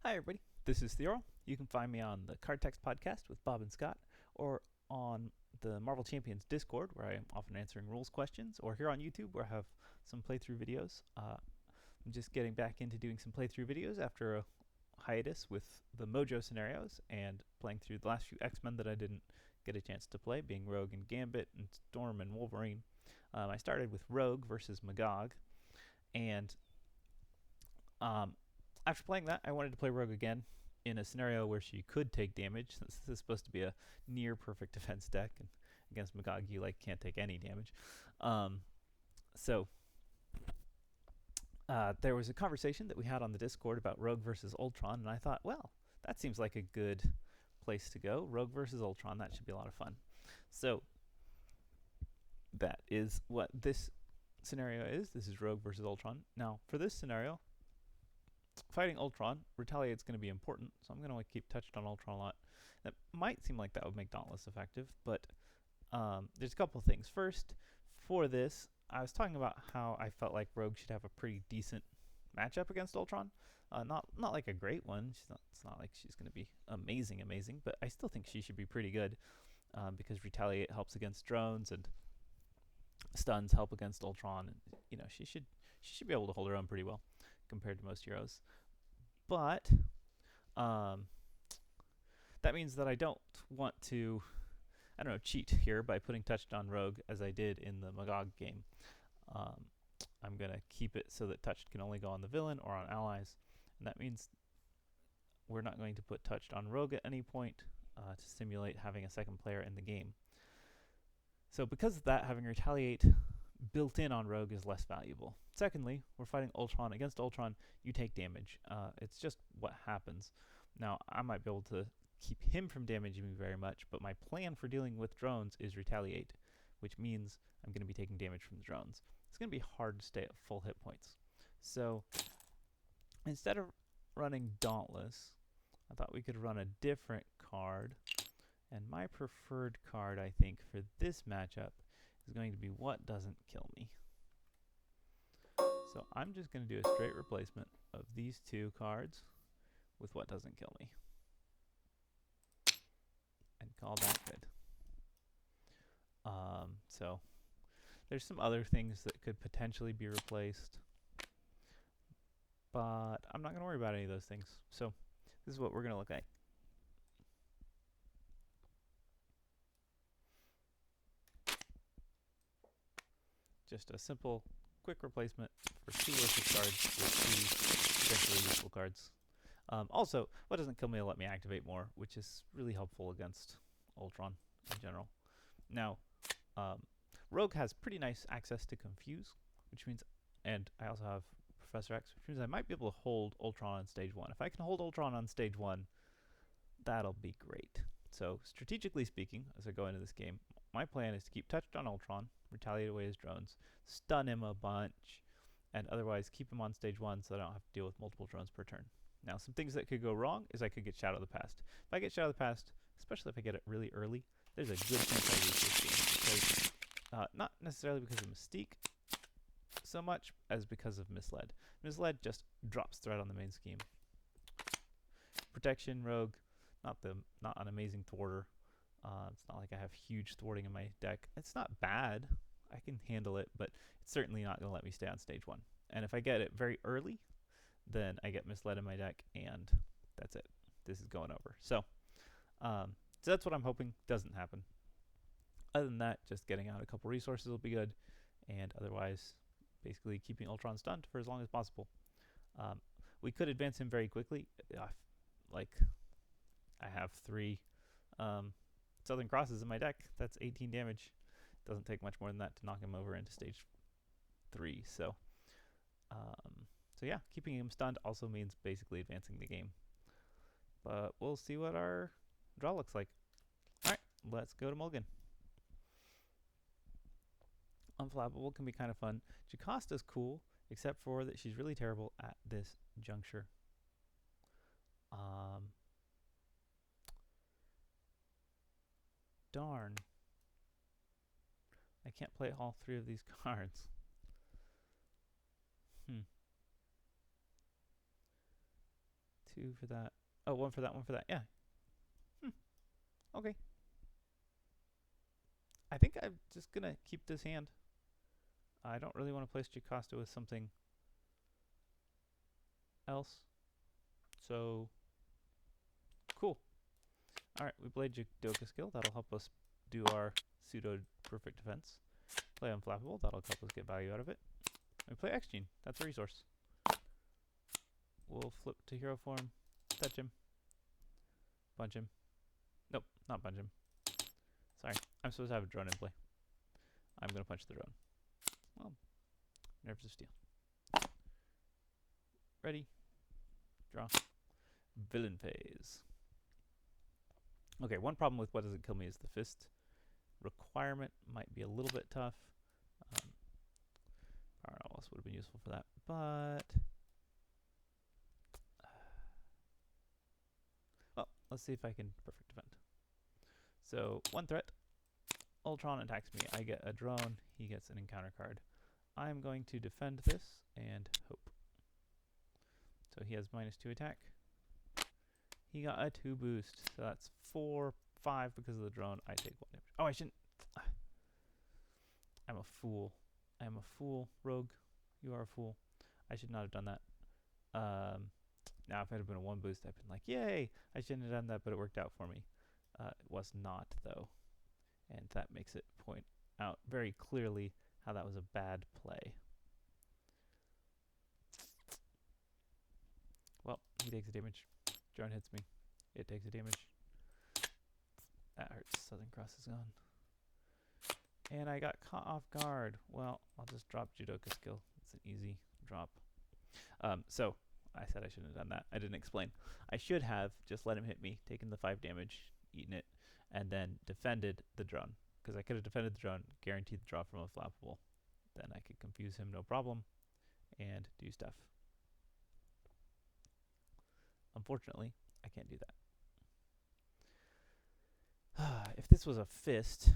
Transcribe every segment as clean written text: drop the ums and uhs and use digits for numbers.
Hi, everybody. This is Theorel. You can find me on the Card Text podcast with Bob and Scott, or on the Marvel Champions Discord, where I am often answering rules questions, or here on YouTube, where I have some playthrough videos. I'm just getting back into doing some playthrough videos after a hiatus with the Mojo scenarios and playing through the last few X-Men that I didn't get a chance to play, being Rogue and Gambit and Storm and Wolverine. I started with Rogue versus Magog, and after playing that, I wanted to play Rogue again in a scenario where she could take damage, since this is supposed to be a near perfect defense deck, and against Magog you can't take any damage. So there was a conversation that we had on the Discord about Rogue versus Ultron, and I thought, well, that seems like a good place to go. Rogue versus Ultron, that should be a lot of fun. So that is what this scenario is. This is Rogue versus Ultron. Now, for this scenario, fighting Ultron, Retaliate's going to be important, so I'm going to keep touched on Ultron a lot. That might seem like that would make Dauntless effective, but there's a couple of things. First, for this, I was talking about how I felt like Rogue should have a pretty decent matchup against Ultron. Not like a great one. It's not like she's going to be amazing, but I still think she should be pretty good because Retaliate helps against drones and stuns help against Ultron, and she should be able to hold her own pretty well compared to most heroes. But that means that I don't want to, cheat here by putting touched on Rogue as I did in the Magog game. I'm going to keep it so that touched can only go on the villain or on allies, and that means we're not going to put touched on Rogue at any point to simulate having a second player in the game. So because of that, having Retaliate built in on Rogue is less valuable. Secondly, we're fighting Ultron. Against Ultron, you take damage. It's just what happens. Now, I might be able to keep him from damaging me very much, but my plan for dealing with drones is Retaliate, which means I'm going to be taking damage from the drones. It's going to be hard to stay at full hit points. So instead of running Dauntless, I thought we could run a different card. And my preferred card, I think, for this matchup is going to be What Doesn't Kill Me. So I'm just going to do a straight replacement of these two cards with What Doesn't Kill Me. And call that good. So there's some other things that could potentially be replaced, but I'm not going to worry about any of those things. So this is what we're going to look at. Just a simple, quick replacement for two worthless cards with two potentially useful cards. Also, What Doesn't Kill Me will let me activate more, which is really helpful against Ultron in general. Now, Rogue has pretty nice access to Confuse, which means, and I also have Professor X, which means I might be able to hold Ultron on stage 1. If I can hold Ultron on stage 1, that'll be great. So, strategically speaking, as I go into this game, my plan is to keep touched on Ultron, retaliate away his drones, stun him a bunch, and otherwise keep him on stage 1 so I don't have to deal with multiple drones per turn. Now, some things that could go wrong is I could get Shadow of the Past. If I get Shadow of the Past, especially if I get it really early, there's a good chance I lose this game. Because, not necessarily because of Mystique so much as because of Misled. Misled just drops threat on the main scheme. Protection, Rogue, not an amazing thwarter. It's not like I have huge thwarting in my deck. It's not bad. I can handle it, but it's certainly not going to let me stay on stage 1. And if I get it very early, then I get Misled in my deck, and that's it. This is going over. So that's what I'm hoping doesn't happen. Other than that, just getting out a couple resources will be good, and otherwise, basically keeping Ultron stunned for as long as possible. We could advance him very quickly. I have 3 Southern Crosses in my deck. That's 18 damage. Doesn't take much more than that to knock him over into stage 3. So yeah, keeping him stunned also means basically advancing the game. But we'll see what our draw looks like. Alright, let's go to Mulligan. Unflappable can be kind of fun. Jacosta's cool, except for that she's really terrible at this juncture. Darn. I can't play all 3 of these cards. 2 for that. Oh, 1 for that, 1 for that. Yeah. Okay. I think I'm just going to keep this hand. I don't really want to place Jocasta with something else. So, cool. Alright, we played Judoka skill. That'll help us do our pseudo perfect defense. Play Unflappable. That'll help us get value out of it. We play X-Gene. That's a resource. We'll flip to hero form. Touch him. Punch him. Nope, not punch him. Sorry, I'm supposed to have a drone in play. I'm going to punch the drone. Well, nerves of steel. Ready. Draw. Villain phase. Okay, one problem with what doesn't kill me is the fist requirement. Might be a little bit tough. I don't know what else would have been useful for that, but well, let's see if I can perfect defend. So 1 threat. Ultron attacks me. I get a drone. He gets an encounter card. I'm going to defend this and hope. So he has -2 attack. He got a 2 boost. So that's 4, 5 because of the drone. I take 1 damage. Oh, I shouldn't. I'm a fool. I am a fool. Rogue, you are a fool. I should not have done that. Now, if it had been a 1 boost, I'd been like, yay! I shouldn't have done that, but it worked out for me. It was not, though. And that makes it point out very clearly how that was a bad play. Well, he takes a damage. Drone hits me. It takes a damage. That hurts. Southern Cross is gone. And I got caught off guard. Well, I'll just drop Judoka skill. It's an easy drop. So, I said I shouldn't have done that. I didn't explain. I should have just let him hit me, taken the 5 damage, eaten it, and then defended the drone. Because I could have defended the drone, guaranteed the draw from Unflappable. Then I could confuse him, no problem, and do stuff. Unfortunately, I can't do that. If this was a fist,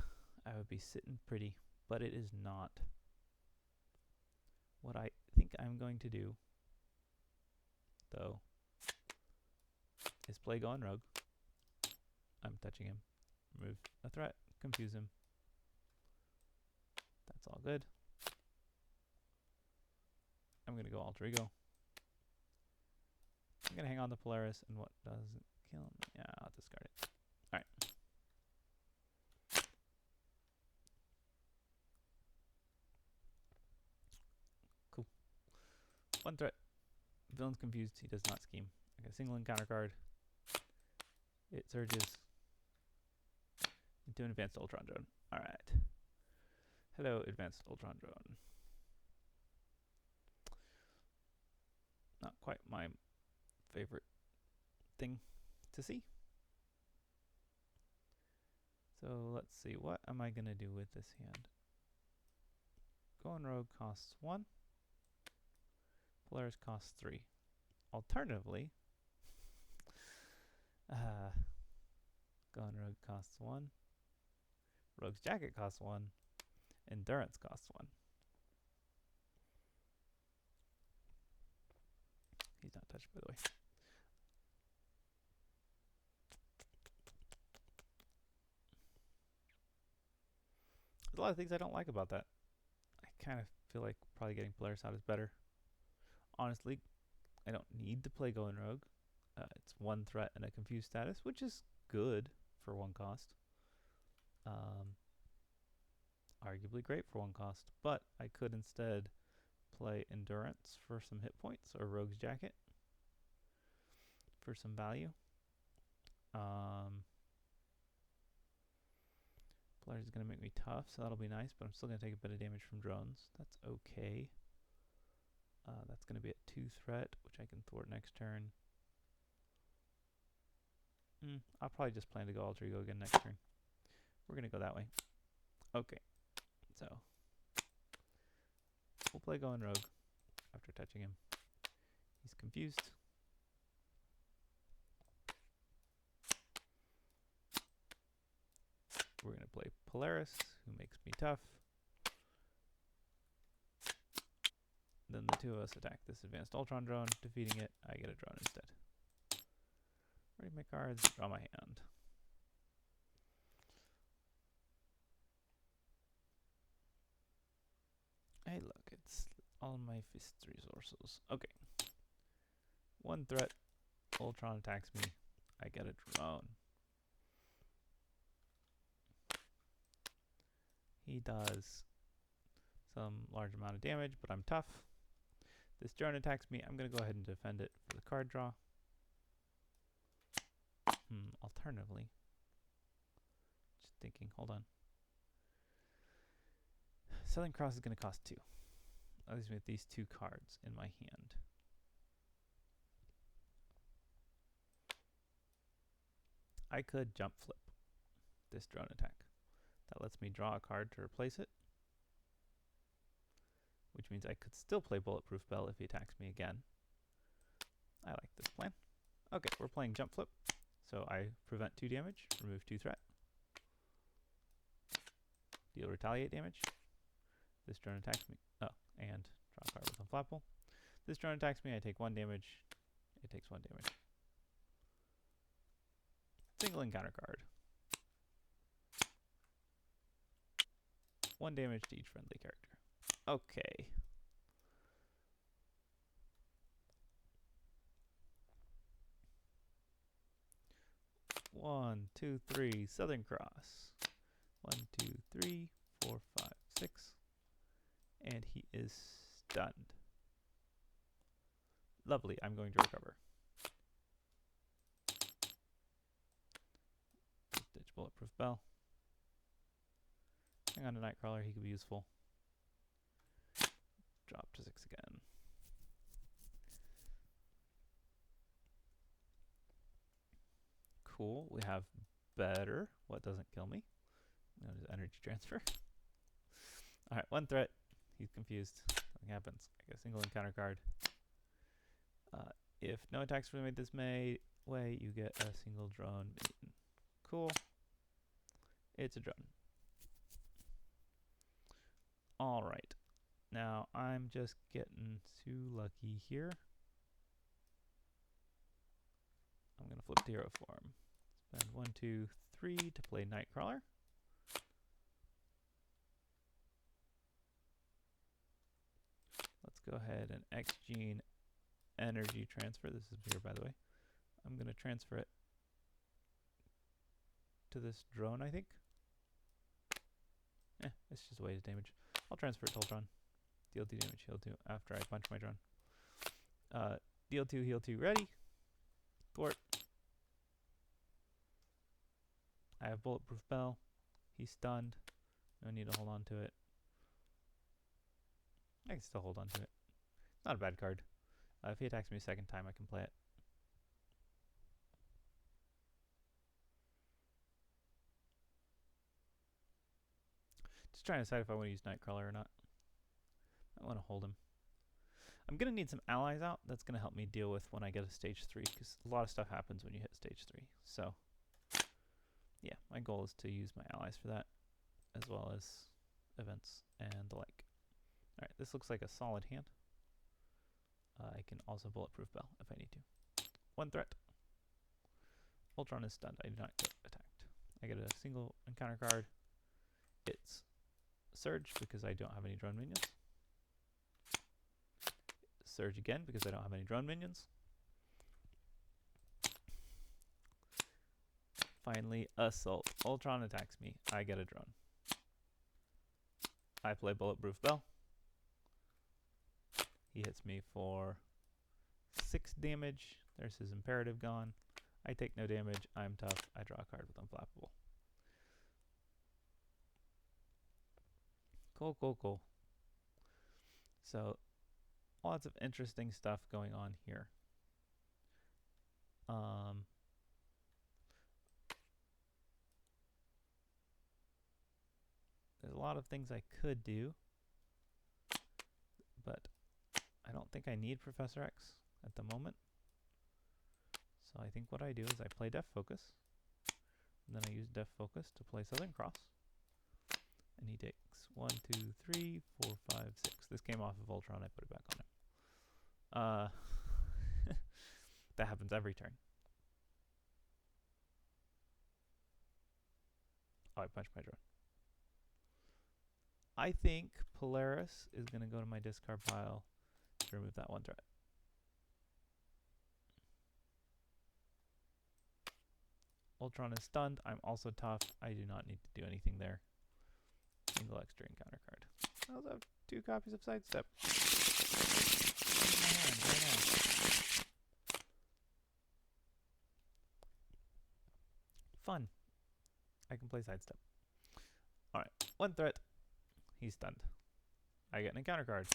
I would be sitting pretty, but it is not. What I think I'm going to do, though, is play Going Rogue. I'm touching him. Remove a threat. Confuse him. That's all good. I'm going to go Alter Ego. I'm going to hang on to Polaris, and what doesn't kill me? Yeah, I'll discard it. Alright. Cool. 1 threat. Villain's confused. He does not scheme. I got a single encounter card. It surges into an advanced Ultron drone. Alright. Hello, advanced Ultron drone. Not quite my favorite thing to see. So let's see, what am I going to do with this hand? Going Rogue costs 1. Polaris costs 3. Alternatively, Going Rogue costs 1. Rogue's Jacket costs 1. Endurance costs 1. He's not touched, by the way. There's a lot of things I don't like about that. I kind of feel like probably getting Polaris out is better. Honestly, I don't need to play Going Rogue. It's 1 threat and a confused status, which is good for 1 cost. Arguably great for 1 cost, but I could instead play Endurance for some hit points, or Rogue's Jacket for some value. Polaris is going to make me tough, so that'll be nice, but I'm still going to take a bit of damage from drones. That's okay. That's going to be at 2 threat, which I can thwart next turn. I'll probably just plan to go Alter Ego again next turn. We're going to go that way. Okay, so we'll play Going Rogue after touching him. He's confused. We're going to play Polaris, who makes me tough. Then the 2 of us attack this advanced Ultron drone, defeating it. I get a drone instead. Trade my cards, draw my hand. Hey, look, it's all my fist resources. Okay. One threat. Ultron attacks me. I get a drone. He does some large amount of damage, but I'm tough. This drone attacks me. I'm going to go ahead and defend it for the card draw. Alternatively, just thinking, hold on. Southern Cross is going to cost 2. That leaves me with these 2 cards in my hand. I could jump flip this drone attack. That lets me draw a card to replace it, which means I could still play Bulletproof Bell if he attacks me again. I like this plan. Okay, we're playing jump flip, so I prevent 2 damage, remove 2 threat, deal retaliate damage. This drone attacks me. Oh, and draw a card with Unflappable. This drone attacks me, I take 1 damage. It takes 1 damage. Single encounter card. 1 damage to each friendly character. Okay. One, two, three, Southern Cross. 1, 2, 3, 4, 5, 6. And he is stunned. Lovely, I'm going to recover. Ditch Bulletproof Bell. Hang on to Nightcrawler, he could be useful. Drop to 6 again. Cool, we have better. What doesn't kill me? Known as energy transfer. Alright, 1 threat. He's confused. Nothing happens. I get a single encounter card. If no attacks were made this way, you get a single drone. Cool. It's a drone. Alright. Now, I'm just getting too lucky here. I'm going to flip to hero form. Spend 1, 2, 3 to play Nightcrawler. Let's go ahead and X-Gene energy transfer. This is here, by the way. I'm going to transfer it to this drone, I think. It's just a way to damage. I'll transfer it to Ultron. Deal 2 damage, heal 2 after I punch my drone. Deal 2, heal 2, ready. Thwart. I have Bulletproof Bell. He's stunned. No need to hold on to it. I can still hold on to it. Not a bad card. If he attacks me a second time, I can play it. Just trying to decide if I want to use Nightcrawler or not. I want to hold him. I'm going to need some allies out. That's going to help me deal with when I get a stage 3, because a lot of stuff happens when you hit stage 3. So, yeah, my goal is to use my allies for that, as well as events and the like. Alright, this looks like a solid hand. I can also Bulletproof Bell if I need to. 1 threat. Ultron is stunned. I do not get attacked. I get a single encounter card. It's Surge because I don't have any drone minions. Surge again because I don't have any drone minions. Finally, Assault. Ultron attacks me. I get a drone. I play Bulletproof Bell. He hits me for 6 damage. There's his imperative gone. I take no damage. I'm tough. I draw a card with Unflappable. Cool, cool, cool. So, lots of interesting stuff going on here. There's a lot of things I could do, but I don't think I need Professor X at the moment. So I think what I do is I play Def Focus, and then I use Def Focus to play Southern Cross. And he takes 1, 2, 3, 4, 5, 6. This came off of Ultron, I put it back on him. That happens every turn. Oh, I punched my drone. I think Polaris is going to go to my discard pile to remove that one threat. Ultron is stunned. I'm also tough. I do not need to do anything there. Single extra encounter card. I also have 2 copies of Sidestep. Fun. I can play Sidestep. Alright, 1 threat. He's stunned. I get an encounter card.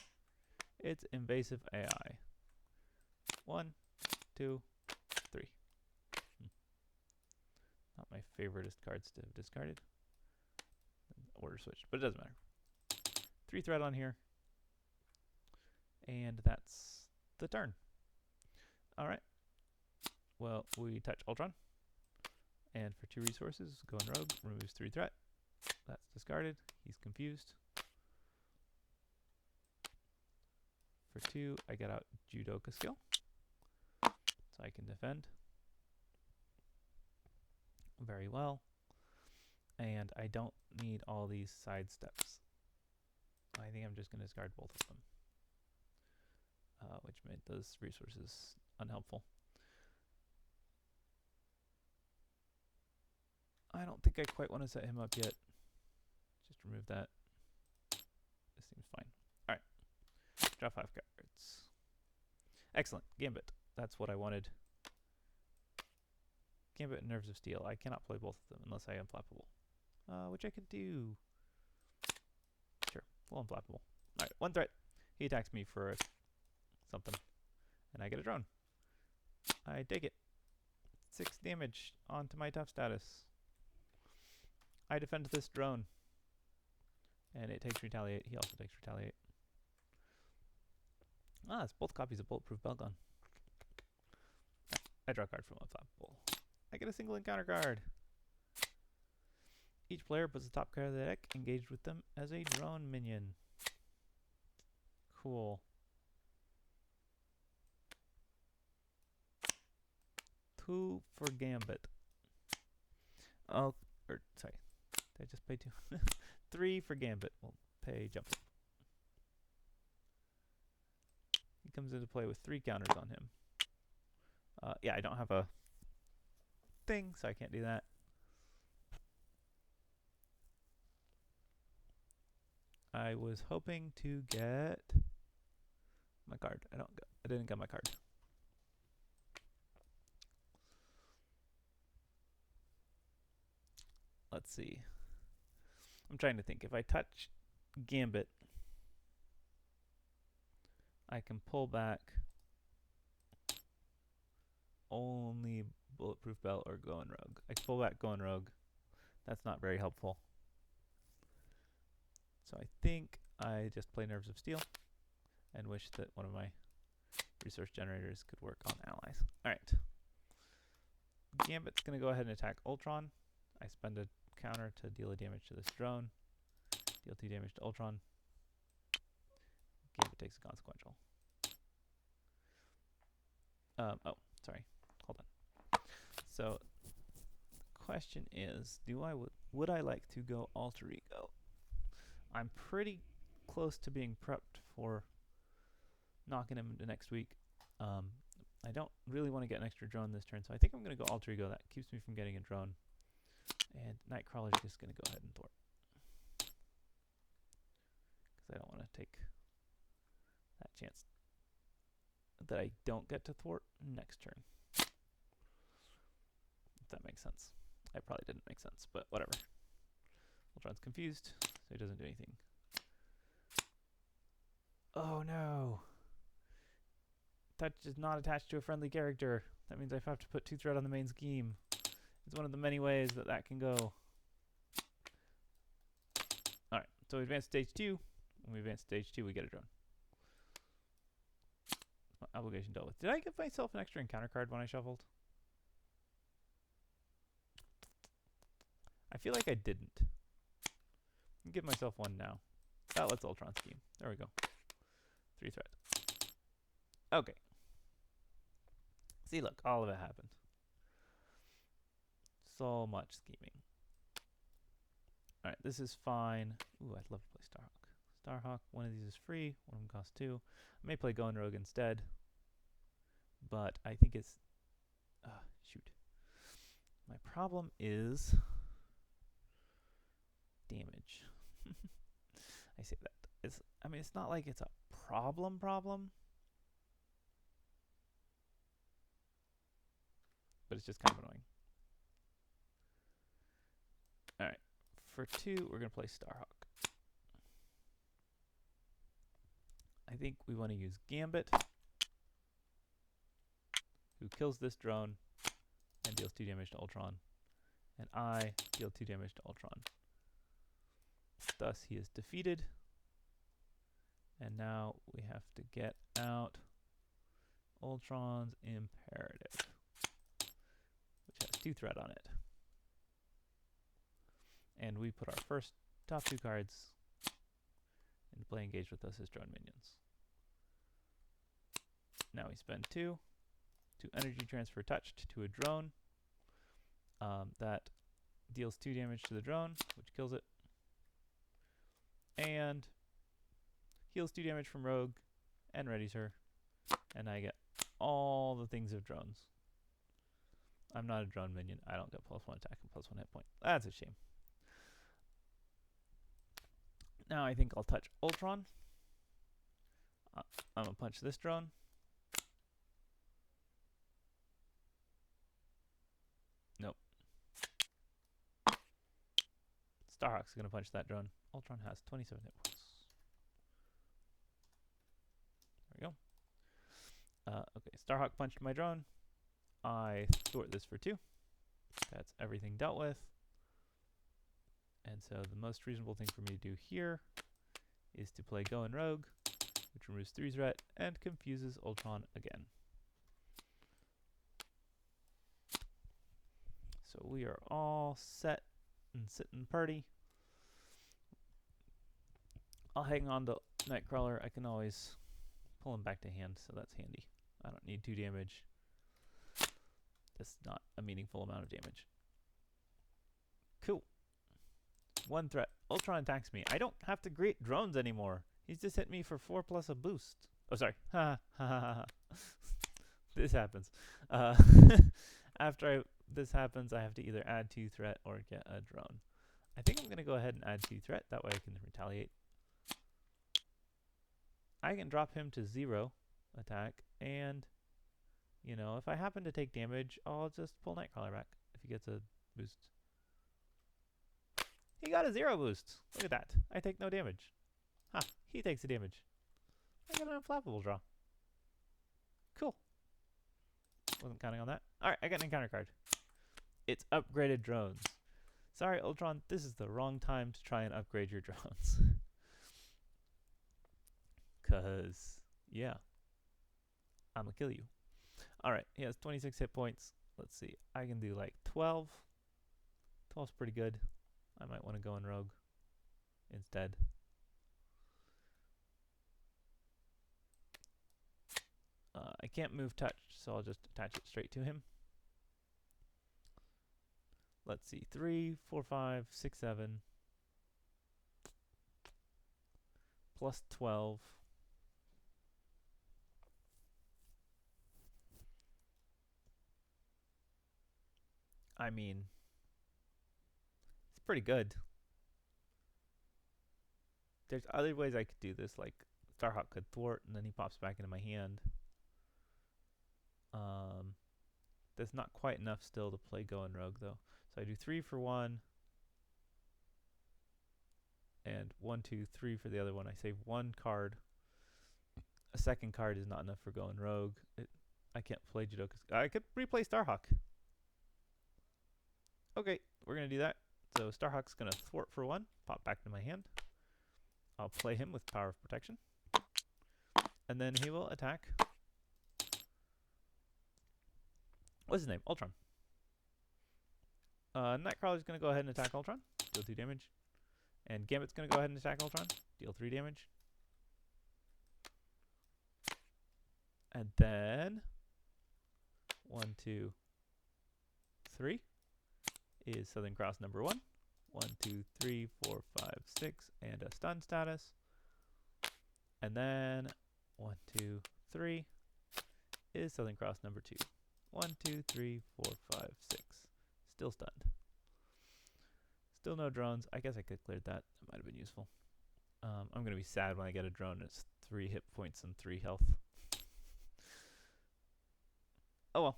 It's Invasive AI. 1, 2, 3. Not my favoriteest cards to have discarded. Order switched, but it doesn't matter. 3 threat on here. And that's the turn. Alright. Well, we touch Ultron. And for 2 resources, go in Rogue, removes 3 threat. That's discarded. He's confused. For 2, I get out Judoka skill. So I can defend. Very well. And I don't need all these side steps. I think I'm just going to discard both of them. Which made those resources unhelpful. I don't think I quite want to set him up yet. Just remove that. This seems fine. Alright. Draw 5 cards. Excellent. Gambit. That's what I wanted. Gambit and Nerves of Steel. I cannot play both of them unless I am flappable. Which I could do. Sure. Full unflappable. Alright. 1 threat. He attacks me for something. And I get a drone. I take it. 6 damage onto my tough status. I defend this drone. And it takes Retaliate. He also takes Retaliate. Ah, it's both copies of Bulletproof Belgon. I draw a card from Unflappable. I get a single encounter card. Each player puts the top card of the deck engaged with them as a drone minion. Cool. 2 for Gambit. Oh, sorry. Did I just pay 2? 3 for Gambit. We'll pay jump. He comes into play with 3 counters on him. Yeah, I don't have a thing, so I can't do that. I was hoping to get my card. I didn't get my card. Let's see. I'm trying to think. If I touch Gambit, I can pull back only Bulletproof Belt or go in Rogue. I can pull back go in Rogue. That's not very helpful. So I think I just play Nerves of Steel and wish that one of my resource generators could work on allies. Alright. Gambit's going to go ahead and attack Ultron. I spend a counter to deal a damage to this drone. Deal 2 damage to Ultron. Gambit takes a consequential. Oh, sorry. Hold on. So, the question is, would I like to go Alter Ego? I'm pretty close to being prepped for knocking him into next week. I don't really want to get an extra drone this turn, so I think I'm going to go Alter Ego. That keeps me from getting a drone. And Nightcrawler's just going to go ahead and thwart. Because I don't want to take that chance that I don't get to thwart next turn. If that makes sense. I probably didn't make sense, but whatever. Ultron's confused, so he doesn't do anything. Oh no! Touch is not attached to a friendly character. That means I have to put 2 threat on the main scheme. It's one of the many ways that that can go. Alright, so we advance to stage 2. When we advance to stage 2, we get a drone. Obligation dealt with. Did I give myself an extra encounter card when I shuffled? I feel like I didn't. I'll give myself one now. That lets Ultron scheme. There we go. 3 threat. Okay. See, look, all of it happened. So much scheming. Alright, this is fine. Ooh, I'd love to play Starhawk. Starhawk, one of these is free, one of them costs 2. I may play Going Rogue instead, but I think it's... shoot. My problem is damage. I say that. I mean, it's not like it's a problem, but it's just kind of annoying. Alright, for 2, we're going to play Starhawk. I think we want to use Gambit, who kills this drone and deals 2 damage to Ultron. And I deal 2 damage to Ultron. Thus, he is defeated. And now we have to get out Ultron's Imperative, which has 2 threat on it. And we put our first top 2 cards into play engaged with us as drone minions. Now we spend 2 to energy transfer touched to a drone that deals 2 damage to the drone, which kills it, and heals 2 damage from Rogue and readies her, and I get all the things of drones. I'm not a drone minion. I don't get +1 attack and +1 hit point. That's a shame. Now I think I'll touch Ultron. I'm going to punch this drone. Nope. Starhawk's going to punch that drone. Ultron has 27 hit points. There we go. Okay, Starhawk punched my drone. I thwart this for 2. That's everything dealt with. And so the most reasonable thing for me to do here is to play Going Rogue, which removes 3 threat and confuses Ultron again. So we are all set and sitting pretty. I'll hang on to Nightcrawler. I can always pull him back to hand, so that's handy. I don't need 2 damage. That's not a meaningful amount of damage. Cool. 1 threat. Ultron attacks me. I don't have to create drones anymore. He's just hit me for 4 plus a boost. Oh, sorry. Ha ha ha ha. This happens. After this happens, I have to either add 2 threat or get a drone. I think I'm going to go ahead and add 2 threat. That way I can retaliate. I can drop him to 0 attack, and, you know, if I happen to take damage, I'll just pull Nightcrawler back if he gets a boost. He got a 0 boost. Look at that. I take no damage. Ha, he takes the damage. I got an unflappable draw. Cool. Wasn't counting on that. Alright, I got an encounter card. It's upgraded drones. Sorry, Ultron, this is the wrong time to try and upgrade your drones. Cause, yeah, I'm gonna kill you. Alright, he has 26 hit points. Let's see, I can do like 12. 12's pretty good. I might want to go in Rogue instead. I can't move touch, so I'll just attach it straight to him. Let's see, 3, 4, 5, 6, 7, plus 12. I mean, it's pretty good. There's other ways I could do this, like Starhawk could thwart and then he pops back into my hand. That's not quite enough still to play Going Rogue though. So I do 3 for one, and 1, 2, 3 for the other one. I save 1 card. A second card is not enough for Going Rogue. I can't play Judo because I could replay Starhawk. Okay, we're gonna do that. So Starhawk's gonna thwart for 1, pop back to my hand. I'll play him with Power of Protection, and then he will attack. What's his name? Ultron. Nightcrawler's going to go ahead and attack Ultron, deal 2 damage. And Gambit's going to go ahead and attack Ultron, deal 3 damage. And then 1, 2, 3 is Southern Cross number 1. 1, 2, 3, 4, 5, 6, and a stun status. And then 1, 2, 3 is Southern Cross number 2. 1, 2, 3, 4, 5, 6. Still stunned. Still no drones. I guess I could clear that. That might have been useful. I'm going to be sad when I get a drone. It's 3 hit points and 3 health. Oh well.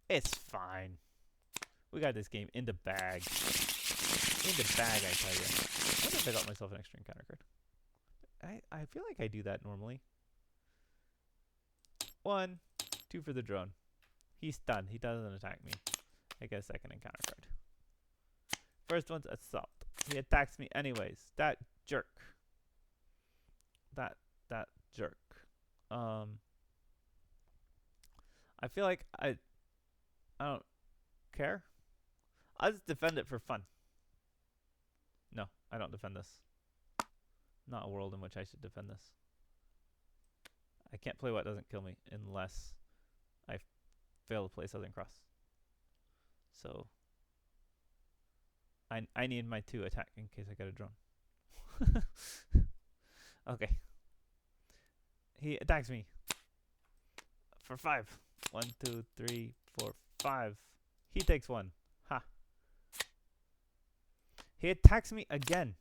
It's fine. We got this game in the bag. In the bag, I tell you. I wonder if I got myself an extra encounter card. I feel like I do that normally. 1, 2 for the drone. He's stunned. He doesn't attack me. I get a second encounter card. First one's assault. He attacks me anyways. That jerk. That jerk. I feel like I don't care. I'll just defend it for fun. No, I don't defend this. Not a world in which I should defend this. I can't play what doesn't kill me unless I fail to play Southern Cross. So I need my 2 attack in case I get a drone. Okay. He attacks me for 5. 1, 2, 3, 4, 5. He takes 1. Ha. He attacks me again.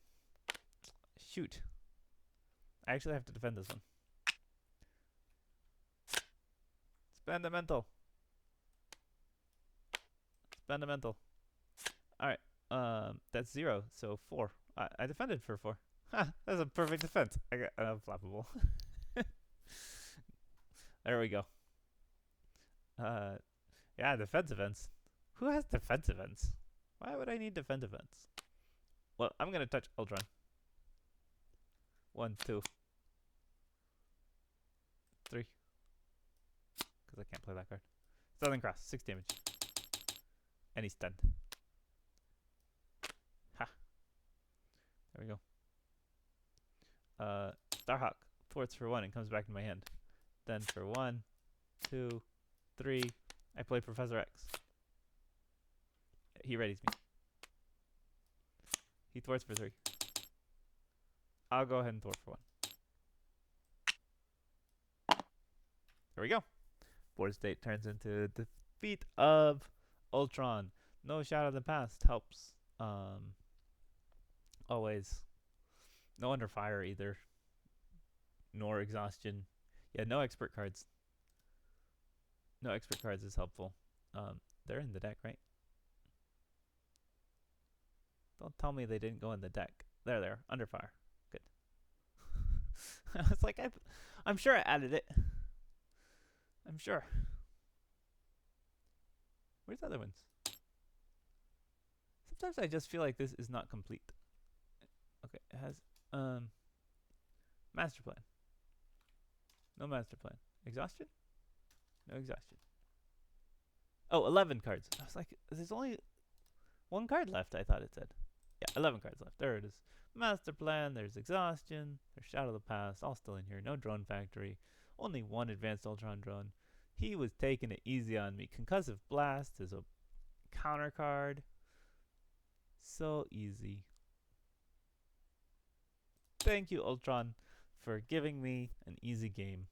Shoot. I actually have to defend this one. Spend a mental. Spend a mental. Alright. That's 0, so 4. I defended for 4. Ha! That's a perfect defense. I got unflappable. There we go. Yeah, defense events. Who has defense events? Why would I need defense events? Well, I'm gonna touch Ultron. 1, 2, 3. Because I can't play that card. Southern Cross, 6 damage. And he's stunned. Ha. There we go. Starhawk thwarts for 1 and comes back to my hand. Then for 1, 2, 3, I play Professor X. He readies me. He thwarts for 3. I'll go ahead and thwart for 1. There we go. Board state turns into defeat of Ultron. No Shadow of the Past helps. Always. No Under Fire either. Nor Exhaustion. Yeah, no expert cards. No expert cards is helpful. They're in the deck, right? Don't tell me they didn't go in the deck. There they are. Under Fire. Good. It's like I'm sure I added it. I'm sure. Where's the other ones? Sometimes I just feel like this is not complete. Okay, it has master plan. No master plan. Exhaustion? No exhaustion. Oh, 11 cards. I was like, there's only 1 card left, I thought it said. Yeah, 11 cards left. There it is. Master plan, there's exhaustion, there's Shadow of the Past, all still in here. No drone factory. Only 1 advanced Ultron drone. He was taking it easy on me. Concussive Blast is a counter card. So easy. Thank you, Ultron, for giving me an easy game.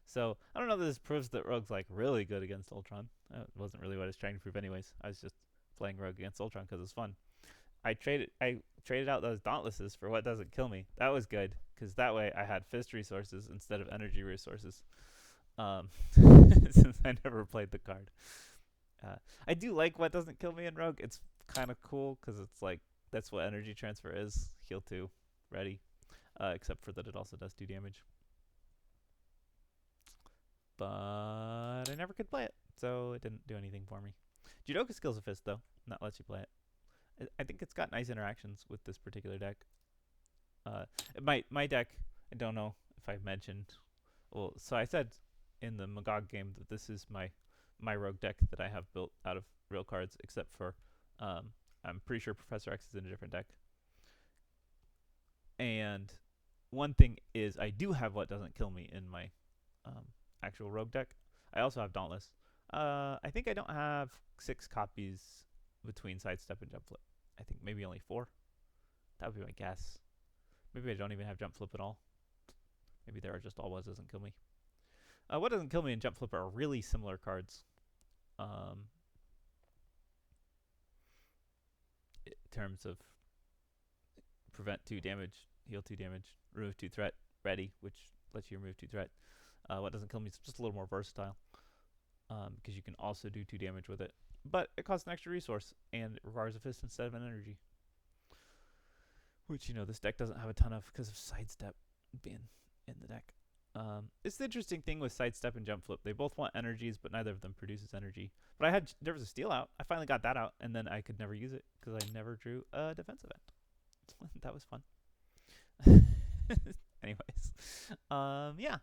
So I don't know if this proves that Rogue's like really good against Ultron. That wasn't really what I was trying to prove anyways. I was just playing Rogue against Ultron because it's fun. I traded out those Dauntlesses for what doesn't kill me. That was good because that way I had fist resources instead of energy resources. Since I never played the card. I do like what doesn't kill me in Rogue. It's kind of cool because it's like that's what energy transfer is. Heal 2, ready. Except for that it also does 2 damage. But I never could play it, so it didn't do anything for me. Judoka Skills of Fist, though, and that lets you play it. I think it's got nice interactions with this particular deck. My deck, I don't know if I mentioned. Well, so I said in the Magog game that this is my Rogue deck that I have built out of real cards, except for I'm pretty sure Professor X is in a different deck. And one thing is I do have what doesn't kill me in my actual Rogue deck. I also have Dauntless. I think I don't have 6 copies between sidestep and jump flip. I think maybe only 4. That would be my guess. Maybe I don't even have jump flip at all. Maybe there are just all what doesn't kill me. What doesn't kill me and jump flip are really similar cards. In terms of prevent 2 damage, heal 2 damage, remove 2 threat, ready, which lets you remove 2 threat. What doesn't kill me is just a little more versatile because you can also do 2 damage with it. But it costs an extra resource and it requires a fist instead of an energy. Which, this deck doesn't have a ton of because of sidestep being in the deck. It's the interesting thing with sidestep and jump flip. They both want energies, but neither of them produces energy. But there was a steal out. I finally got that out, and then I could never use it because I never drew a defense event. That was fun. Anyways, yeah.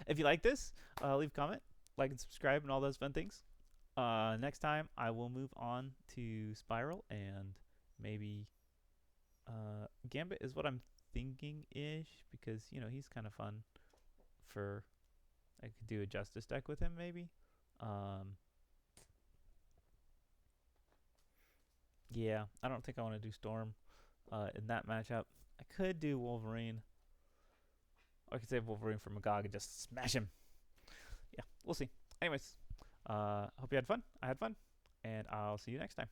If you like this, leave a comment, like and subscribe, and all those fun things. Next time, I will move on to Spiral, and maybe Gambit is what I'm thinking-ish, because, he's kind of fun. I could do a Justice deck with him, maybe. Yeah, I don't think I want to do Storm in that matchup. I could do Wolverine. Or I could save Wolverine for Magog and just smash him. Yeah, we'll see. Anyways, hope you had fun. I had fun. And I'll see you next time.